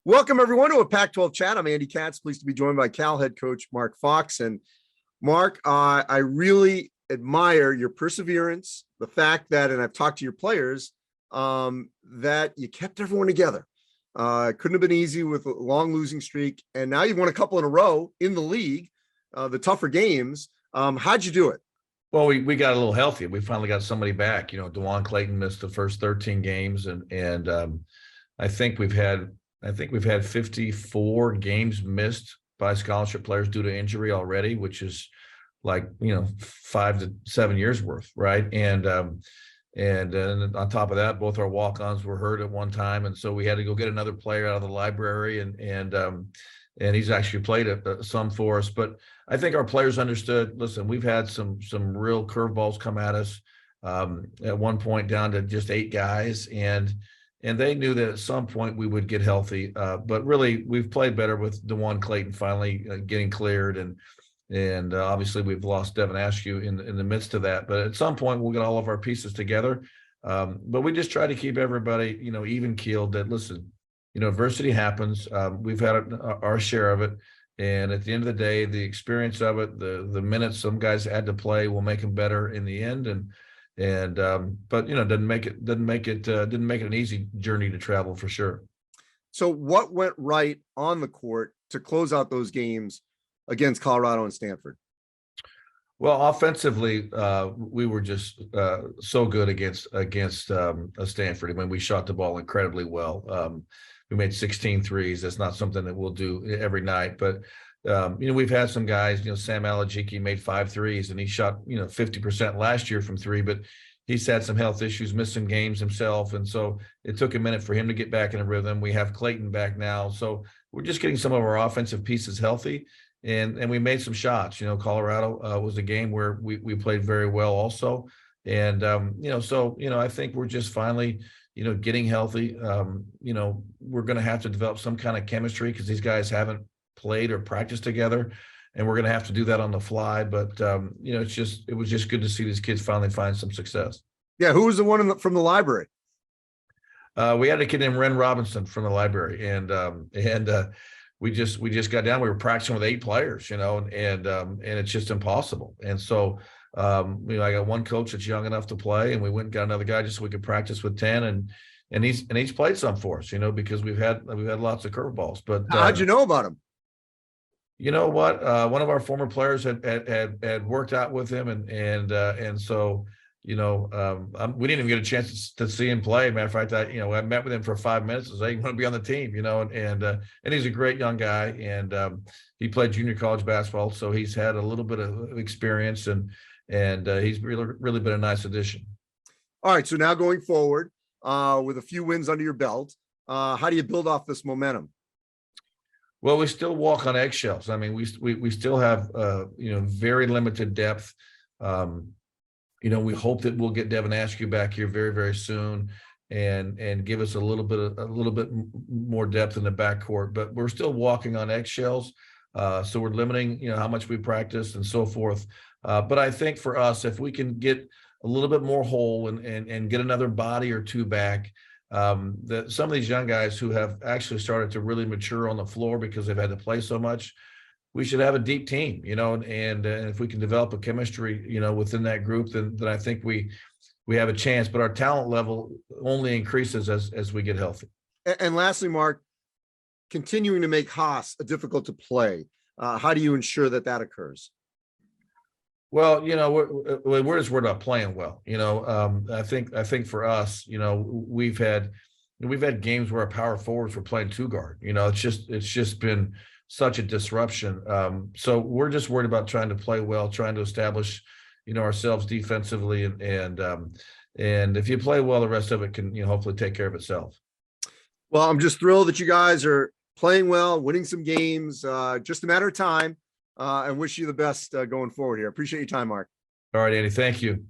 Welcome, everyone, to a Pac-12 chat. I'm Andy Katz, pleased to be joined by Cal head coach Mark Fox. And Mark, I really admire your perseverance, the fact that, and I've talked to your players, that you kept everyone together. It couldn't have been easy with a long losing streak. And now you've won a couple in a row in the league, the tougher games. How'd you do it? Well, we got a little healthy. We finally got somebody back. DeJuan Clayton missed the first 13 games, and I think we've had 54 games missed by scholarship players due to injury already, which is like 5 to 7 years worth, right? And on top of that, both our walk-ons were hurt at one time, and so we had to go get another player out of the library, and he's actually played some for us. But I think our players understood. Listen, we've had some real curveballs come at us. At one point, down to just 8 guys, and they knew that at some point we would get healthy. But really, we've played better with DeJuan Clayton finally getting cleared, and obviously we've lost Devin Askew in the midst of that. But at some point, we'll get all of our pieces together. But we just try to keep everybody, even keeled. That listen, adversity happens. We've had our share of it, and at the end of the day, the experience of it, the minutes some guys had to play will make them better in the end. But didn't make it an easy journey to travel for sure. So what went right on the court to close out those games against Colorado and Stanford? Well, offensively, we were just so good against Stanford. I mean, we shot the ball incredibly well. We made 16 threes. That's not something that we'll do every night, but we've had some guys, Sam Alajiki made 5 threes, and he shot, 50% last year from 3, but he's had some health issues, missed some games himself. And so it took a minute for him to get back in a rhythm. We have Clayton back now. So we're just getting some of our offensive pieces healthy, and we made some shots. Colorado was a game where we played very well also. And, I think we're just finally, getting healthy. We're going to have to develop some kind of chemistry because these guys haven't played or practiced together, and we're going to have to do that on the fly. But it was just good to see these kids finally find some success. Yeah, who was the one from the library? We had a kid named Ren Robinson from the library, and we just got down. We were practicing with 8 players, and it's just impossible. And so I got one coach that's young enough to play, and we went and got another guy just so we could practice with 10, and he's played some for us, because we've had lots of curveballs. But how'd you know about him? You know what? One of our former players had worked out with him, and so we didn't even get a chance to see him play. Matter of fact, I met with him for 5 minutes and said, "Hey, you want to be on the team?" And he's a great young guy, and he played junior college basketball, so he's had a little bit of experience, and he's really been a nice addition. All right, so now going forward, with a few wins under your belt, how do you build off this momentum? Well, we still walk on eggshells. I mean, we still have very limited depth. We hope that we'll get Devin Askew back here very, very soon, and give us a little bit more depth in the backcourt. But we're still walking on eggshells, so we're limiting how much we practice and so forth. But I think for us, if we can get a little bit more whole and get another body or 2 back. That some of these young guys who have actually started to really mature on the floor because they've had to play so much, we should have a deep team, and if we can develop a chemistry, within that group, then I think we have a chance. But our talent level only increases as we get healthy. And lastly, Mark, continuing to make Haas difficult to play. How do you ensure that occurs? Well, we're just worried about playing well. I think for us, we've had games where our power forwards were playing 2 guard. It's just been such a disruption. So we're just worried about trying to play well, trying to establish, ourselves defensively, and if you play well, the rest of it can, hopefully take care of itself. Well, I'm just thrilled that you guys are playing well, winning some games. Just a matter of time. And wish you the best going forward here. Appreciate your time, Mark. All right, Andy. Thank you.